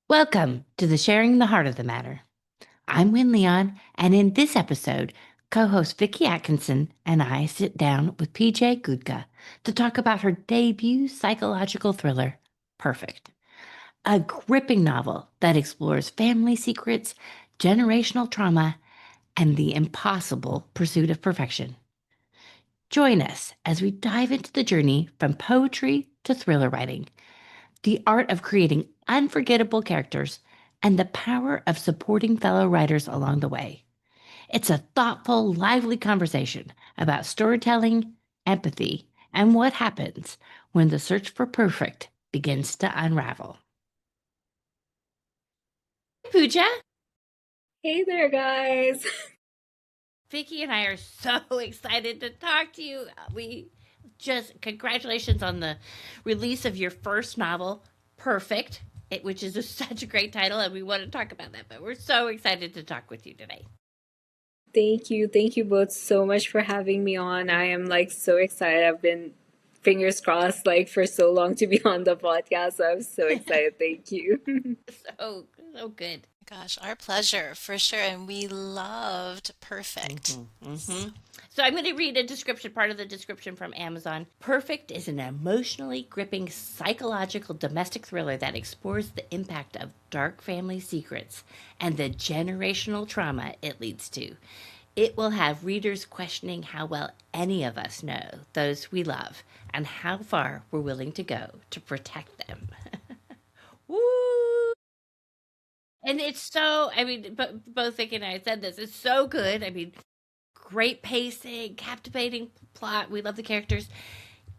Welcome to the Sharing the Heart of the Matter. I'm Win Leon, and in this episode, co-host Vicky Atkinson and I sit down with PJ Gudka to talk about her debut psychological thriller, Perfect, a gripping novel that explores family secrets, generational trauma, and the impossible pursuit of perfection. Join us as we dive into the journey from poetry to thriller writing, the art of creating unforgettable characters, and the power of supporting fellow writers along the way. It's a thoughtful, lively conversation about storytelling, empathy, and what happens when the search for perfect begins to unravel. Pooja, Hey there, guys. Vicky and I are so excited to talk to you. We just congratulations on the release of your first novel, Perfect, which is such a great title, and we want to talk about that. But we're so excited to talk with you today. Thank you. Thank you both so much for having me on. I am like so excited. I've been fingers crossed like for so long to be on the podcast. So I'm so excited. Thank you. So good. Gosh, our pleasure for sure. And we loved Perfect. So I'm going to read a description, part of the description from Amazon. Perfect is an emotionally gripping psychological domestic thriller that explores the impact of dark family secrets and the generational trauma it leads to. It will have readers questioning how well any of us know those we love and how far we're willing to go to protect them. Woo! And it's so, I mean, both Vic and I said this, it's so good. I mean, great pacing, captivating plot. We love the characters.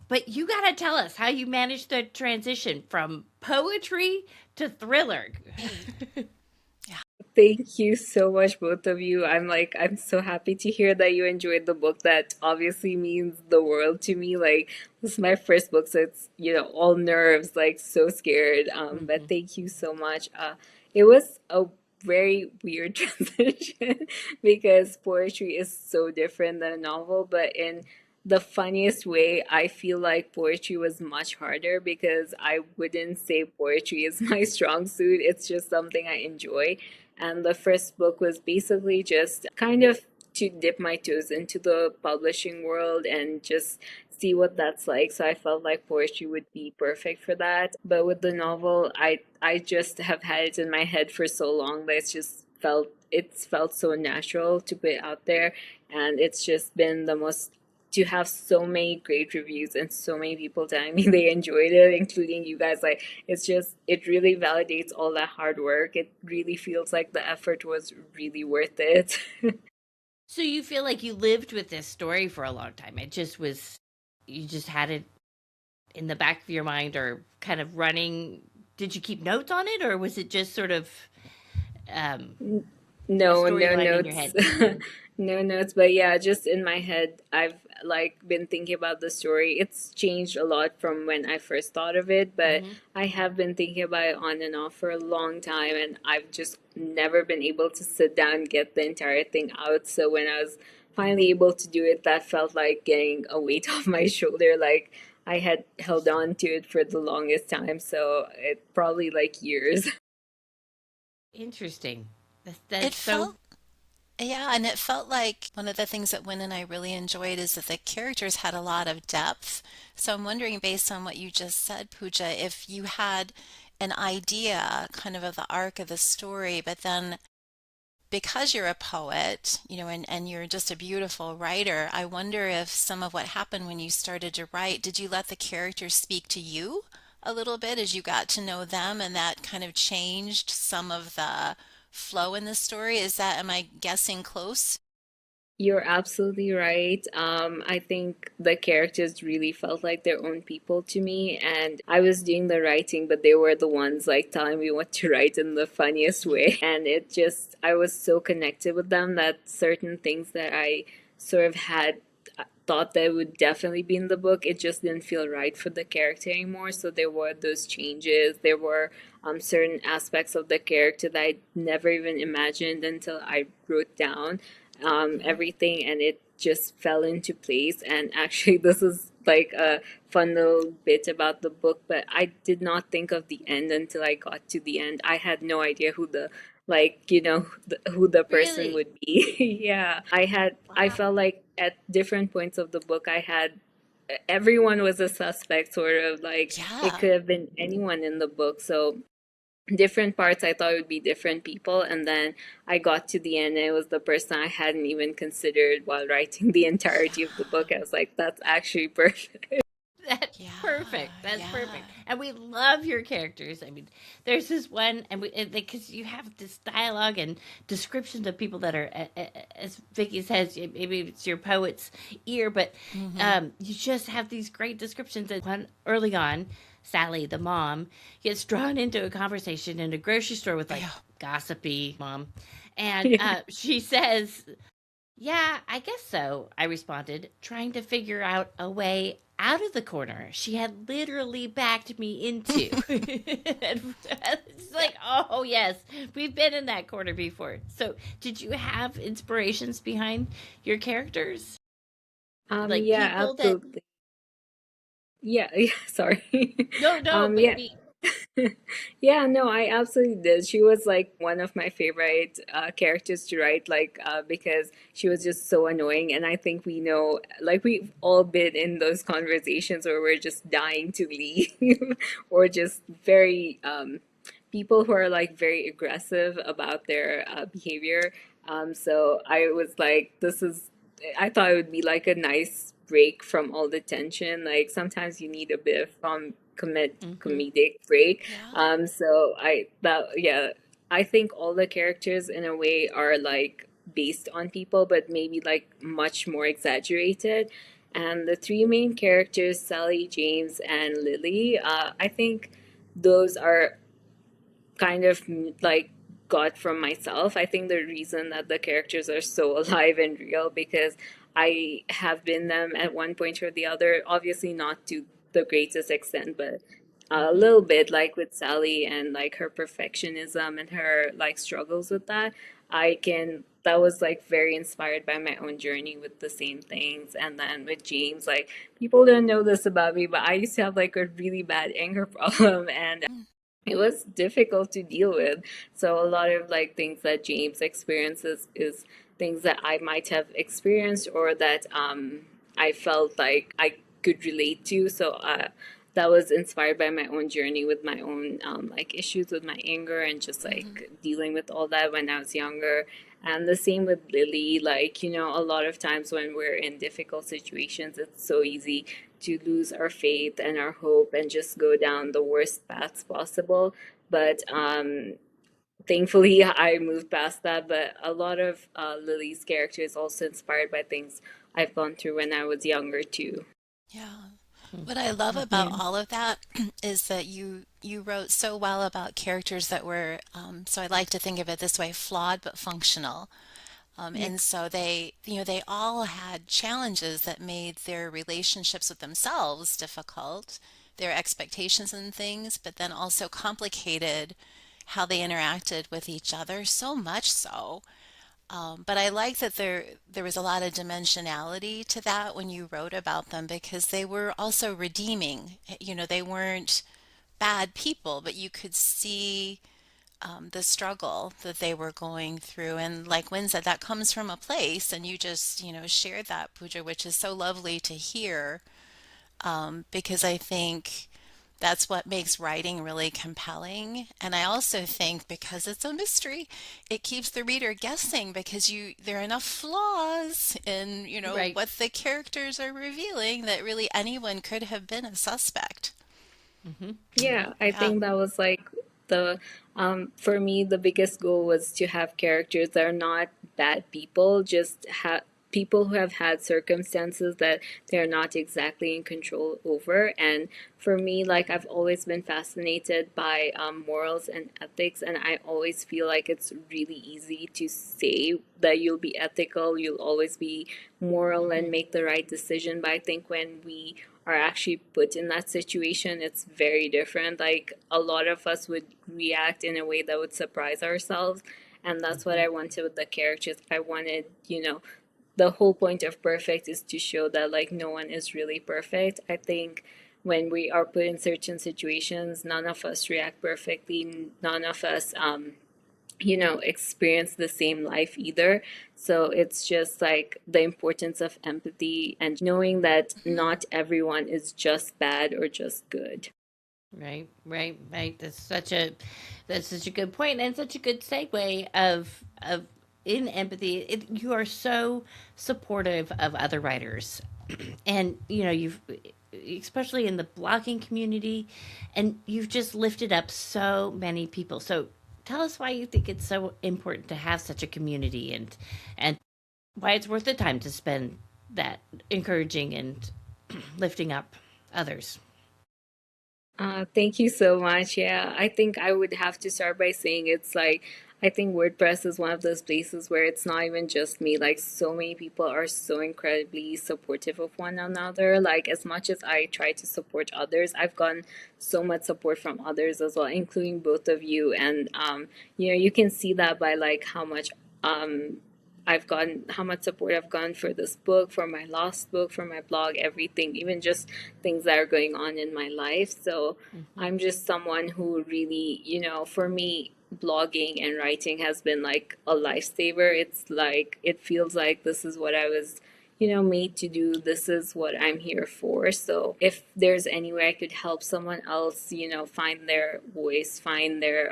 But you got to tell us how you managed the transition from poetry to thriller. Yeah. Thank you so much, both of you. I'm so happy to hear that you enjoyed the book. That obviously means the world to me. Like, this is my first book, so it's, all nerves, like, so scared. But Mhm. thank you so much. It was a very weird transition because poetry is so different than a novel, but in the funniest way, I feel like poetry was much harder because I wouldn't say poetry is my strong suit. It's just something I enjoy. And the first book was basically just kind of to dip my toes into the publishing world and just see what that's like. So I felt like poetry would be perfect for that. But with the novel, I just have had it in my head for so long that it's felt so natural to put out there, and it's just been the most to have so many great reviews and so many people telling me they enjoyed it, including you guys. Like, it really validates all that hard work. It really feels like the effort was really worth it. So you feel like you lived with this story for a long time. You just had it in the back of your mind or kind of running. Did you keep notes on it or was it just sort of um, a No, no storyline in your notes. head? No notes, but yeah, just in my head, I've like been thinking about the story. It's changed a lot from when I first thought of it, but Hmm. I have been thinking about it on and off for a long time, and I've just never been able to sit down and get the entire thing out. So when I was finally able to do it, that felt like getting a weight off my shoulder. Like, I had held on to it for the longest time, so it probably like years. Interesting. It That's so. felt, yeah, and it felt like one of the things that Win and I really enjoyed is that the characters had a lot of depth. So I'm wondering, based on what you just said, Pooja, if you had an idea kind of the arc of the story, but then because you're a poet, and you're just a beautiful writer, I wonder if some of what happened when you started to write, did you let the characters speak to you a little bit as you got to know them and that kind of changed some of the flow in the story? Am I guessing close? You're absolutely right. I think the characters really felt like their own people to me, and I was doing the writing, but they were the ones like telling me what to write in the funniest way. And I was so connected with them that certain things that I sort of had thought that would definitely be in the book, it just didn't feel right for the character anymore. So there were those changes. There were certain aspects of the character that I never even imagined until I wrote down Mhm. everything, and it just fell into place. And actually, this is like a fun little bit about the book, but I did not think of the end until I got to the end. I had no idea who the like who the person Really? would be. Yeah, I Wow. felt like at different points of the book I had everyone was a suspect, sort of like it Yeah. could have been anyone in the book. So different parts I thought it would be different people, and then I got to the end and it was the person I hadn't even considered while writing the entirety of the book. I was like, that's actually perfect. That's Yeah. perfect. That's Yeah. perfect. And we love your characters. I mean, there's this one, and because you have this dialogue and descriptions of people that are, as Vicky says, maybe it's your poet's ear, but Mm-hmm. you just have these great descriptions. And one early on, Sally, the mom, gets drawn into a conversation in a grocery store with like Yeah. gossipy mom, and Yeah. she says, "Yeah, I guess so," I responded, trying to figure out a way out of the corner she had literally backed me into. It's like, oh, yes, we've been in that corner before. So, did you have inspirations behind your characters? Like Yeah, people that, absolutely. Yeah, yeah, sorry. no, no, Yeah. maybe. Yeah, no, I absolutely did. She was like one of my favorite characters to write, like because she was just so annoying, and I think we know, like we've all been in those conversations where we're just dying to leave, or just very people who are like very aggressive about their behavior. So I was like, this is. I thought it would be like a nice break from all the tension. Like sometimes you need a bit of Hmm. comedic break. Yeah. So I think all the characters in a way are like based on people, but maybe like much more exaggerated. And the three main characters, Sally, James, and Lily, I think those are kind of like got from myself. I think the reason that the characters are so alive and real because I have been them at one point or the other. Obviously, not to the greatest extent, but a Hmm. little bit, like with Sally and like her perfectionism and her like struggles with that. I can. That was like very inspired by my own journey with the same things. And then with James, like people don't know this about me, but I used to have like a really bad anger problem, and Mm. it was difficult to deal with. So a lot of like things that James experiences is things that I might have experienced or that I felt like I could relate to. So that was inspired by my own journey with my own like issues with my anger and just Mm-hmm. like dealing with all that when I was younger. And the same with Lily, like, a lot of times when we're in difficult situations, it's so easy to lose our faith and our hope and just go down the worst paths possible. But thankfully, I moved past that. But a lot of Lily's character is also inspired by things I've gone through when I was younger, too. Yeah. What I love about Yeah. all of that is that you wrote so well about characters that were, so I like to think of it this way, flawed but functional. Yeah. And so they all had challenges that made their relationships with themselves difficult, their expectations and things, but then also complicated how they interacted with each other, so much so. But I like that there was a lot of dimensionality to that when you wrote about them because they were also redeeming. They weren't bad people, but you could see the struggle that they were going through. And like Wynn said, that comes from a place, and you just, shared that, Pooja, which is so lovely to hear because I think that's what makes writing really compelling. And I also think because it's a mystery, it keeps the reader guessing because there are enough flaws in, Right. what the characters are revealing that really anyone could have been a suspect. Hmm. Hmm. Yeah, I Yeah. think that was like the for me the biggest goal was to have characters that are not bad people, just have people who have had circumstances that they're not exactly in control over. And for me, like I've always been fascinated by morals and ethics, and I always feel like it's really easy to say that you'll be ethical, you'll always be moral and Hmm. make the right decision. But I think when we are actually put in that situation, it's very different. Like a lot of us would react in a way that would surprise ourselves. And that's what Hmm. I wanted with the characters. I wanted, the whole point of perfect is to show that like no one is really perfect. I think when we are put in certain situations, none of us react perfectly, none of us experience the same life either. So it's just like the importance of empathy and just knowing that not everyone is just bad or just good. Right, right, right. That's such a good point and such a good segue of in empathy. You are so supportive of other writers, and you've especially in the blogging community, and you've just lifted up so many people. So tell us why you think it's so important to have such a community, and why it's worth the time to spend that encouraging and lifting up others. Thank you so much. Yeah, I think I would have to start by saying it's like, I think WordPress is one of those places where it's not even just me. Like, so many people are so incredibly supportive of one another. Like, as much as I try to support others, I've gotten so much support from others as well, including both of you. And, you can see that by like how much I've gotten, how much support I've gotten for this book, for my last book, for my blog, everything, even just things that are going on in my life. So Hmm. I'm just someone who really, for me, blogging and writing has been like a lifesaver. It's like, it feels like this is what I was, made to do. This is what I'm here for. So if there's any way I could help someone else, find their voice, find their,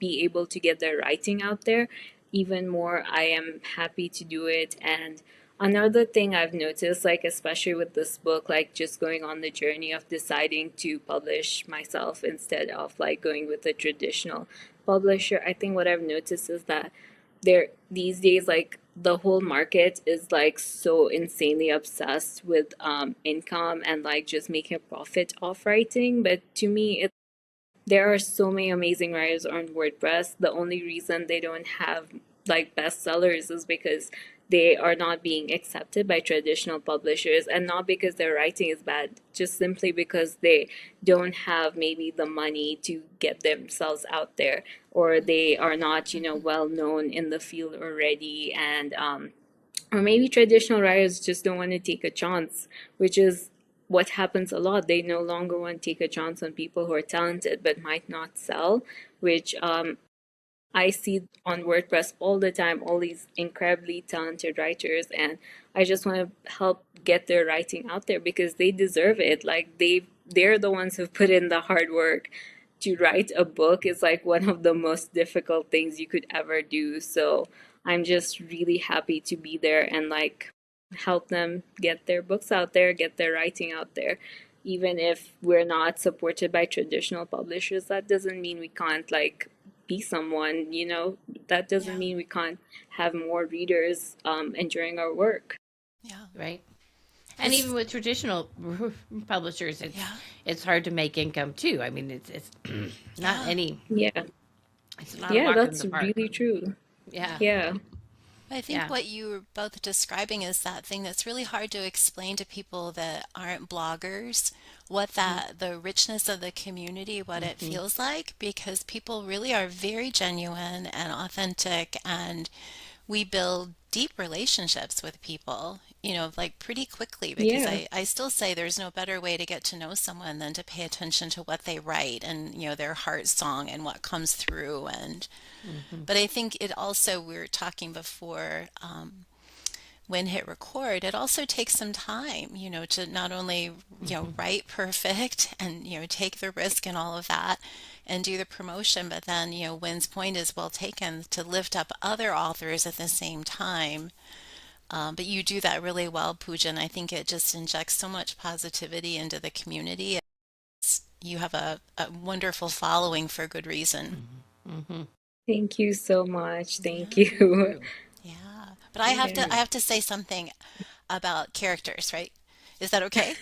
be able to get their writing out there, even more, I am happy to do it. And another thing I've noticed, like especially with this book, like just going on the journey of deciding to publish myself instead of like going with a traditional publisher, I think what I've noticed is that there these days, like the whole market is like so insanely obsessed with income and like just making a profit off writing. But to me, there are so many amazing writers on WordPress. The only reason they don't have like bestsellers is because they are not being accepted by traditional publishers, and not because their writing is bad, just simply because they don't have maybe the money to get themselves out there, or they are not, well known in the field already. And or maybe traditional writers just don't want to take a chance, which is what happens a lot. They no longer want to take a chance on people who are talented but might not sell, which I see on WordPress all the time, all these incredibly talented writers, and I just want to help get their writing out there because they deserve it. Like they're the ones who put in the hard work. To write a book is like one of the most difficult things you could ever do. So I'm just really happy to be there and like help them get their books out there, get their writing out there. Even if we're not supported by traditional publishers, that doesn't mean we can't like be someone, that doesn't Yeah, mean we can't have more readers enjoying our work. yeah. Right. And even This, with traditional publishers, yeah, it's hard to make income too. I mean, it's not yeah. any. Yeah. It's not a Yeah, walk in the that's park. really true. Yeah, Yeah. I think yeah. what you were both describing is that thing that's really hard to explain to people that aren't bloggers, what that the richness of the community, what it Mm-hmm. feels like, because people really are very genuine and authentic, and we build deep relationships with people, like pretty quickly, because Yeah. I still say there's no better way to get to know someone than to pay attention to what they write and, their heart song and what comes through. And Mm-hmm. but I think it also, we were talking before, when hit record, it also takes some time, to not only, Mm-hmm. write perfect and, take the risk and all of that and do the promotion, but then, Wynn's point is well taken to lift up other authors at the same time. But you do that really well, Pooja, and I think it just injects so much positivity into the community. You have a wonderful following for good reason. Mm-hmm. Thank you so much. Thank Yeah. Thank you. you. Yeah. But Thank Yeah. I you. have to say something about characters, right? Is that okay?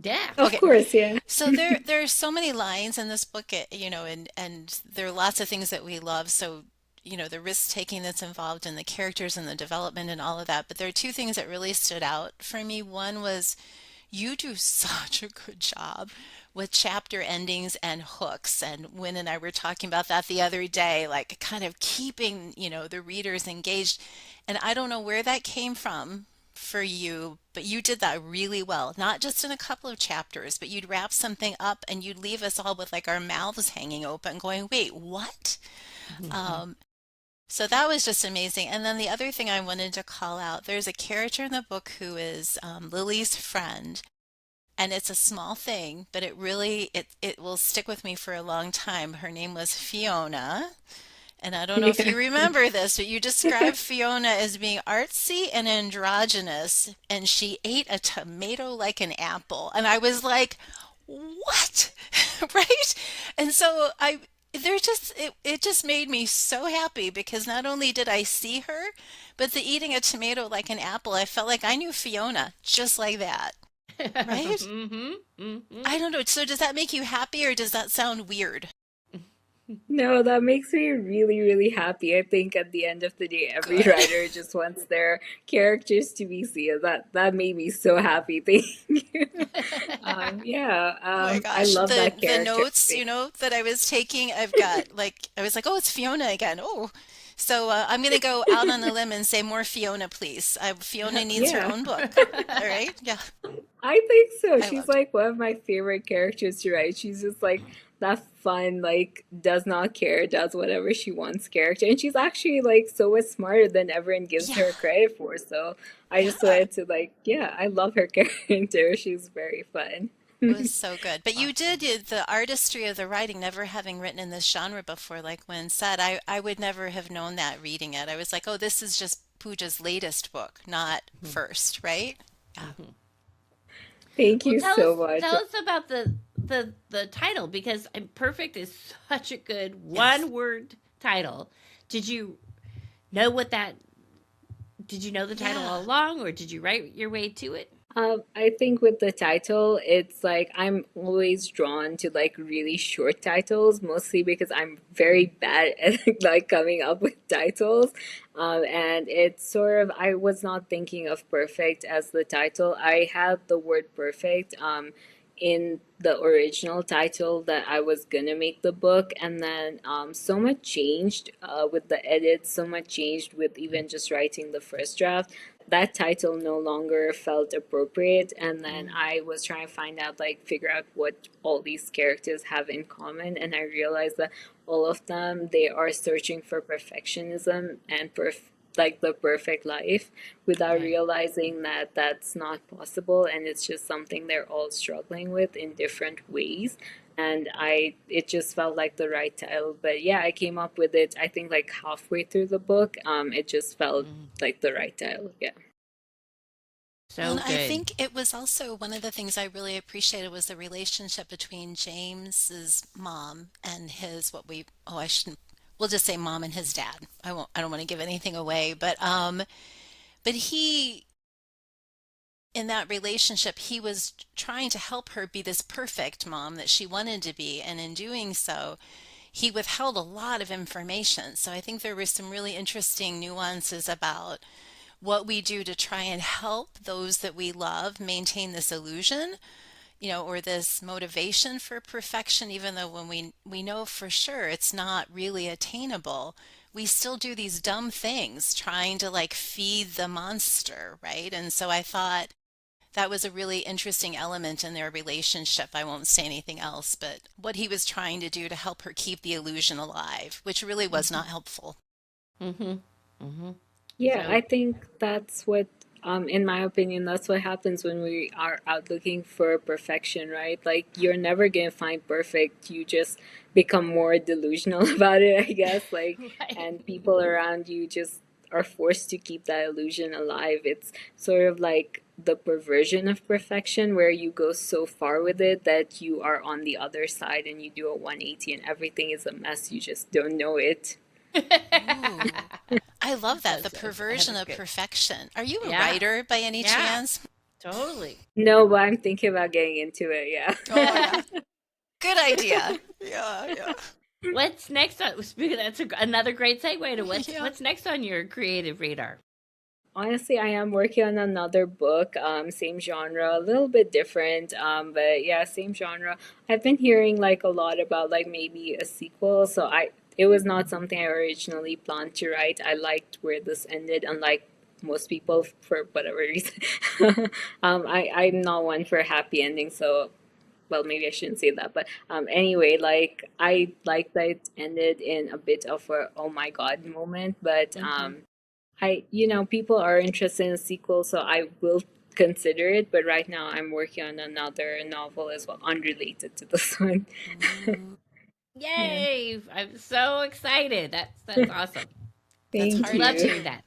Yeah. Of Okay. course, yeah. So there are so many lines in this book, and there are lots of things that we love. So, the risk taking that's involved in the characters and the development and all of that. But there are two things that really stood out for me. One was you do such a good job with chapter endings and hooks. And Wynn and I were talking about that the other day, like kind of keeping, the readers engaged. And I don't know where that came from for you, but you did that really well. Not just in a couple of chapters, but you'd wrap something up and you'd leave us all with like our mouths hanging open, going, wait, what? Um, so that was just amazing. And then the other thing I wanted to call out, there's a character in the book who is Lily's friend. And it's a small thing, but it will stick with me for a long time. Her name was Fiona. And I don't know if Yeah. you remember this, but you described Fiona as being artsy and androgynous, and she ate a tomato like an apple. And I was like, what? Right? And so it just made me so happy because not only did I see her, but the eating a tomato like an apple, I felt like I knew Fiona just like that. Right? Mm-hmm. Mm-hmm. I don't know. So does that make you happy or does that sound weird? No, that makes me really, really happy. I think at the end of the day, every Good. writer just wants their characters to be seen. That made me so happy. Thank you. Yeah, Oh my I gosh, love that the character. notes, that I was taking, I've got like I was like, oh, it's Fiona again. Oh, so I'm gonna go out on a limb and say more Fiona, please. Fiona needs her Yeah, own book. All right, yeah, I think so. I She's loved. like one of my favorite characters to write. She's just like that fun, like does not care, does whatever she wants character. And she's actually like so much smarter than everyone gives Yeah, her credit for. So I just yeah, wanted to like, yeah, I love her character. She's very fun. it was so good. But you did the artistry of the writing, never having written in this genre before, like Wynn said, I would never have known that reading it. I was like, oh, this is just Pooja's latest book, not first, right? Yeah. Thank Well, you so much. tell us about the title because perfect is such a good Yes. one word title. Did you know what that? Did you know the title Yeah. all along, or did you write your way to it? I think with the title, it's like I'm always drawn to like really short titles, mostly because I'm very bad at like coming up with titles. And it's sort of, I was not thinking of perfect as the title. I had the word perfect in the original title that I was gonna make the book, and then so much changed with the edits, so much changed with even just writing the first draft that title no longer felt appropriate. And then I was trying to find out, like, figure out what all these characters have in common. And I realized that all of them, they are searching for perfectionism and like the perfect life without Right. realizing that that's not possible, and it's just something they're all struggling with in different ways. And it just felt like the right title. But yeah, I came up with it, I think, like halfway through the book. It just felt Mm. like the right title. Yeah. Well, So and I good. think it was also one of the things I really appreciated was the relationship between James's mom and his I shouldn't we'll just say mom and his dad. I don't want to give anything away, but he in that relationship he was trying to help her be this perfect mom that she wanted to be, and in doing so he withheld a lot of information. So I think there were some really interesting nuances about what we do to try and help those that we love maintain this illusion, or this motivation for perfection, even though when we know for sure it's not really attainable, we still do these dumb things trying to like feed the monster, right? And so I thought that was a really interesting element in their relationship. I won't say anything else, but what he was trying to do to help her keep the illusion alive, which really was Mm-hmm. not helpful. Mm-hmm. Mm-hmm. Yeah, So I think that's what, in my opinion, that's what happens when we are out looking for perfection, right? Like, you're never gonna find perfect. You just become more delusional about it, I guess. Like, right. and people around you just are forced to keep that illusion alive. It's sort of like the perversion of perfection, where you go so far with it that you are on the other side and you do a 180 and everything is a mess. You just don't know it. Ooh, I love that, the That perversion is of good. perfection. Are you a Yeah. writer by any Yeah. chance? Totally. No, but I'm thinking about getting into it, Oh, yeah. yeah. Good idea. Yeah, yeah. What's next on speaking that's another great segue to Yeah. what's next on your creative radar? honestly, I am working on another book, same genre, a little bit different, but yeah, same genre. I've been hearing like a lot about like maybe a sequel, so it was not something I originally planned to write. I liked where this ended, unlike most people for whatever reason. I'm not one for happy endings, so well, maybe I shouldn't say that, but anyway, like I like that it ended in a bit of a oh my god moment, but people are interested in a sequel, so I will consider it. But right now, I'm working on another novel as well, unrelated to this one. Ooh, Yeah, Yay! I'm so excited. That's awesome. that's thank hard to Love you, hearing do. that.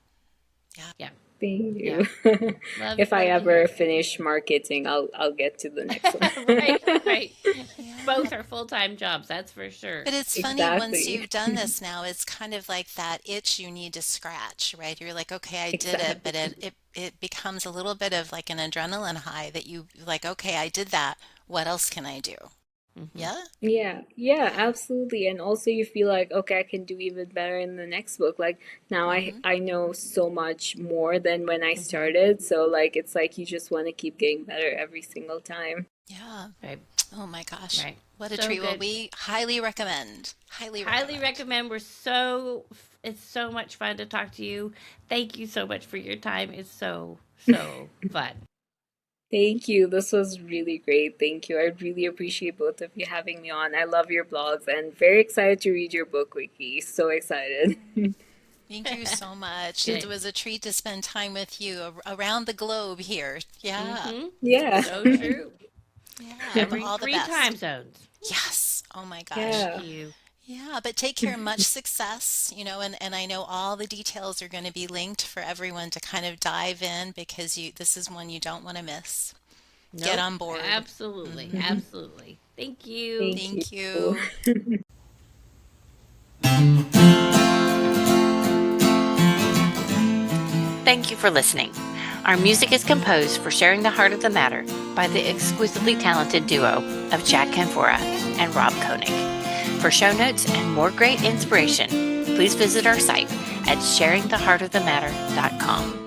Yeah. Yeah, thank yeah. you. Love If I love to hear ever it. finish marketing, I'll get to the next one. Right, right. Yeah. Both are full-time jobs, that's for sure. But it's funny, once Exactly, you've done this now, it's kind of like that itch you need to scratch, right? You're like, okay, I did it, but exactly. it becomes a little bit of like an adrenaline high that you like, okay, I did that. What else can I do? Hmm. Yeah? Yeah, yeah, Yeah. absolutely. And also you feel like, okay, I can do even better in the next book. Like now Hmm. I know so much more than when I Hmm. started. So like it's like you just want to keep getting better every single time. Yeah. Right, Oh my gosh. right. What a So treat. Well, good. we highly recommend. Highly Highly recommend. recommend. It's so much fun to talk to you. Thank you so much for your time. It's so fun. Thank you. This was really great. Thank you. I really appreciate both of you having me on. I love your blogs and very excited to read your book, Wiki. So excited. Thank you so much. It Good. was a treat to spend time with you around the globe here. Yeah. Mm-hmm. Yeah. So true. Yeah. But Covering all the three time best. zones. Yes. Oh my gosh. Thank Yeah. you. Yeah, but take care. Much success, and I know all the details are going to be linked for everyone to kind of dive in because this is one you don't want to miss. Get Nope. on board. Absolutely. Hmm. Absolutely. Thank you. Thank you. Thank you. Thank you for listening. Our music is composed for Sharing the Heart of the Matter by the exquisitely talented duo of Jack Canfora and Rob Koenig. For show notes and more great inspiration, please visit our site at sharingtheheartofthematter.com.